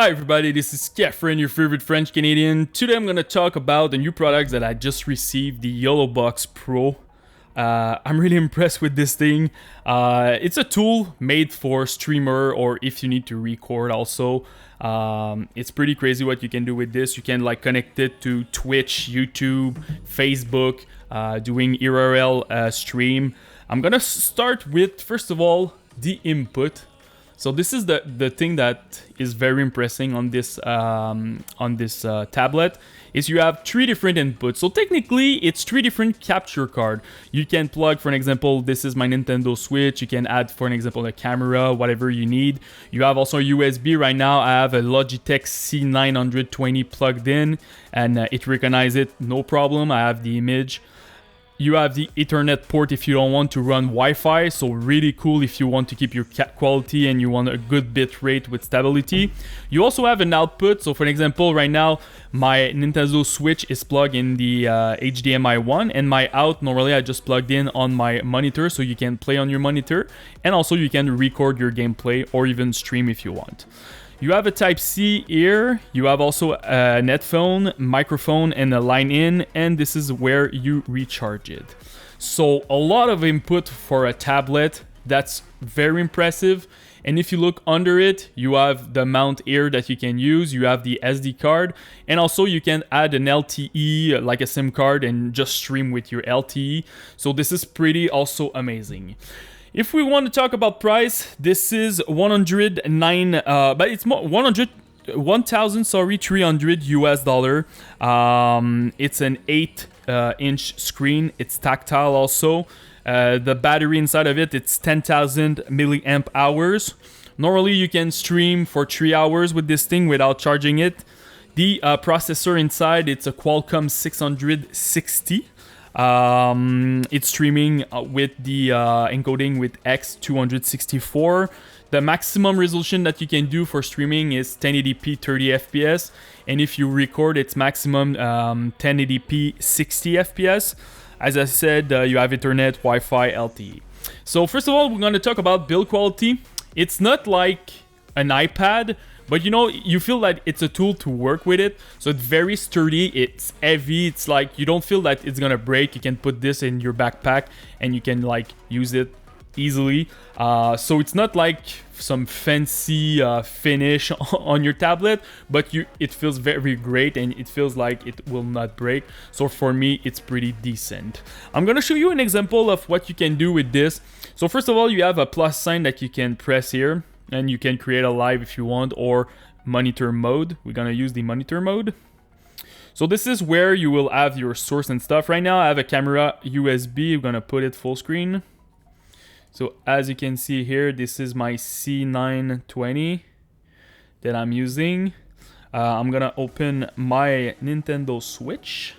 Hi everybody, this is Kefren, your favorite French Canadian. Today I'm going to talk about the new products that I just received, the YoloBox Pro. I'm really impressed with this thing. It's a tool made for streamer or if you need to record also. It's pretty crazy what you can do with this. You can like connect it to Twitch, YouTube, Facebook, doing IRL stream. I'm going to start with, first of all, the input. So this is the thing that is very impressive on this tablet is you have 3 different inputs. So technically it's 3 different capture card. You can plug, for an example, this is my Nintendo Switch. You can add, for an example, a camera, whatever you need. You have also a USB. Right now I have a Logitech C920 plugged in and it recognizes it, no problem. I have the image. You have the Ethernet port if you don't want to run Wi-Fi, so really cool if you want to keep your quality and you want a good bit rate with stability. You also have an output, so for example, right now my Nintendo Switch is plugged in the HDMI 1 and my out, normally I just plugged in on my monitor so you can play on your monitor and also you can record your gameplay or even stream if you want. You have a Type-C here, you have also a headphone, microphone, and a line in, and this is where you recharge it. So a lot of input for a tablet, that's very impressive. And if you look under it, you have the mount here that you can use, you have the SD card, and also you can add an LTE, like a SIM card, and just stream with your LTE. So this is pretty also amazing. If we want to talk about price, this is 109, but it's more 1,300 US dollar. It's an 8-inch screen. It's tactile also. The battery inside of it, it's 10,000 milliamp hours. Normally you can stream for 3 hours with this thing without charging it. The processor inside, it's a Qualcomm 660. It's streaming with the encoding with X264. The maximum resolution that you can do for streaming is 1080p 30 fps, and if you record, it's maximum 1080p 60 fps. As I said, you have Ethernet, Wi-Fi, LTE. So first of all, we're going to talk about build quality. It's not like an iPad, but you know, you feel that it's a tool to work with it. So it's very sturdy, it's heavy, it's like you don't feel that it's gonna break. You can put this in your backpack and you can like use it easily. So it's not like some fancy finish on your tablet, but it feels very great and it feels like it will not break. So for me, it's pretty decent. I'm gonna show you an example of what you can do with this. So first of all, you have a plus sign that you can press here, and you can create a live if you want, or monitor mode. We're gonna use the monitor mode. So this is where you will have your source and stuff. Right now I have a camera USB. I'm gonna put it full screen. So as you can see here, this is my C920 that I'm using. I'm gonna open my Nintendo Switch.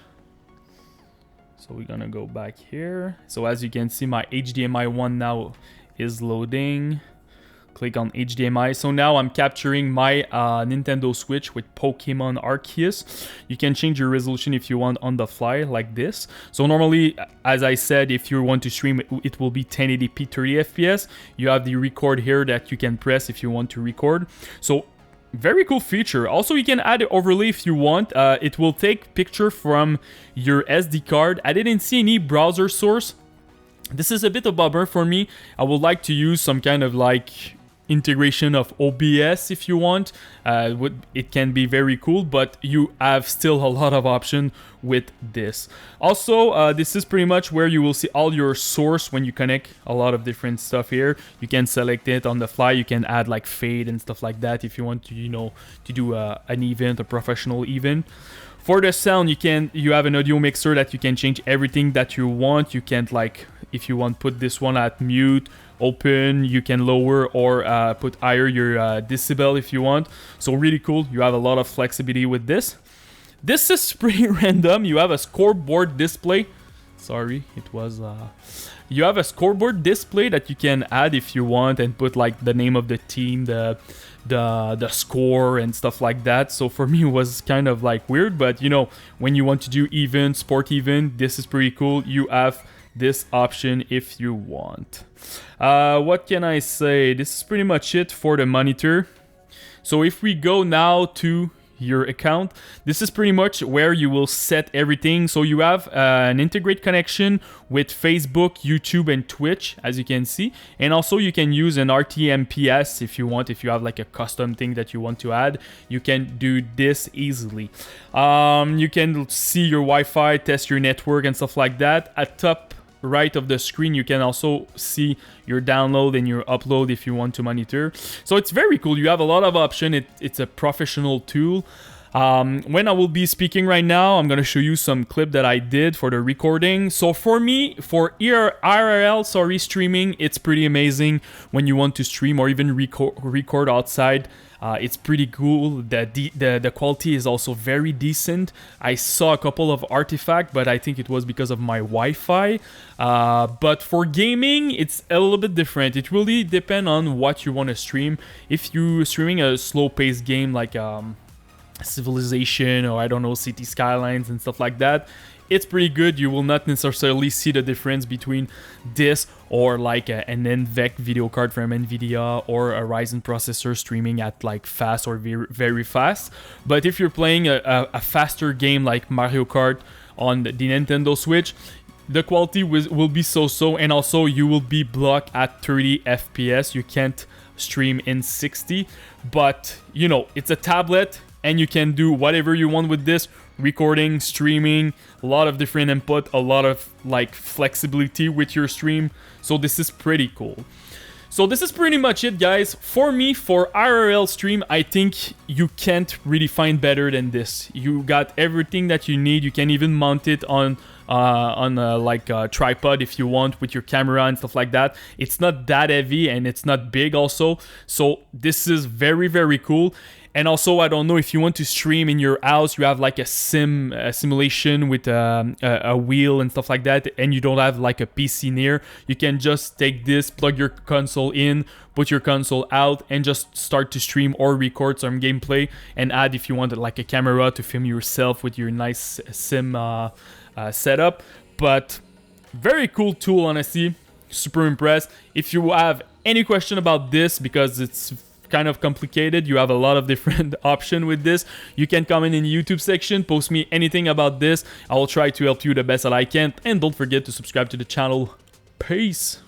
So we're gonna go back here. So as you can see, my HDMI 1 now is loading. Click on HDMI. So now I'm capturing my Nintendo Switch with Pokemon Arceus. You can change your resolution if you want on the fly like this. So normally, as I said, if you want to stream, it will be 1080p 30 fps. You have the record here that you can press if you want to record. So very cool feature. Also, you can add an overlay if you want. It will take picture from your SD card. I didn't see any browser source. This is a bit of a bummer for me. I would like to use some kind of like integration of OBS if you want. It can be very cool, but you have still a lot of option with this. Also, this is pretty much where you will see all your source when you connect a lot of different stuff here. You can select it on the fly. You can add like fade and stuff like that if you want to, you know, to do an event, a professional event. For the sound, you have an audio mixer that you can change everything that you want. You can, like, if you want, put this one at mute, open, you can lower or put higher your decibel if you want. So really cool. You have a lot of flexibility with this. This is pretty random. You have a scoreboard display. Sorry, it was... You have a scoreboard display that you can add if you want and put like the name of the team, the score and stuff like that. So for me it was kind of like weird, but you know, when you want to do event, sport event, this is pretty cool. You have this option if you want. What can I say? This is pretty much it for the monitor. So if we go now to your account, this is pretty much where you will set everything. So you have an integrate connection with Facebook, YouTube, and Twitch, as you can see. And also you can use an RTMPS if you want. If you have like a custom thing that you want to add, you can do this easily. You can see your Wi-Fi, test your network and stuff like that. At top right of the screen, you can also see your download and your upload if you want to monitor. So it's very cool. You have a lot of options. It's a professional tool. When I will be speaking right now, I'm going to show you some clip that I did for the recording. So for me, for IRL streaming, it's pretty amazing when you want to stream or even record outside. It's pretty cool. The quality is also very decent. I saw a couple of artifacts, but I think it was because of my Wi-Fi. But for gaming, it's a little bit different. It really depends on what you want to stream. If you're streaming a slow-paced game like Civilization or I don't know, City Skylines and stuff like that, it's pretty good. You will not necessarily see the difference between this or like an NVENC video card from NVIDIA or a Ryzen processor streaming at like fast or very, very fast. But if you're playing a faster game like Mario Kart on the Nintendo Switch, the quality will be so-so, and also you will be blocked at 30 FPS. You can't stream in 60, but you know, it's a tablet and you can do whatever you want with this. Recording, streaming, a lot of different input, a lot of like flexibility with your stream. So this is pretty cool. So this is pretty much it, guys. For me, for IRL stream, I think you can't really find better than this. You got everything that you need. You can even mount it on like a tripod if you want with your camera and stuff like that. It's not that heavy and it's not big also. So this is very, very cool. And also, I don't know if you want to stream in your house, you have like a simulation with a wheel and stuff like that, and you don't have like a PC near, you can just take this, plug your console in, put your console out, and just start to stream or record some gameplay, and add if you want like a camera to film yourself with your nice sim setup. But very cool tool, honestly. Super impressed. If you have any question about this, because it's kind of complicated, you have a lot of different options with this, you can comment in the YouTube section, post me anything about this. I will try to help you the best that I can, and don't forget to subscribe to the channel. Peace.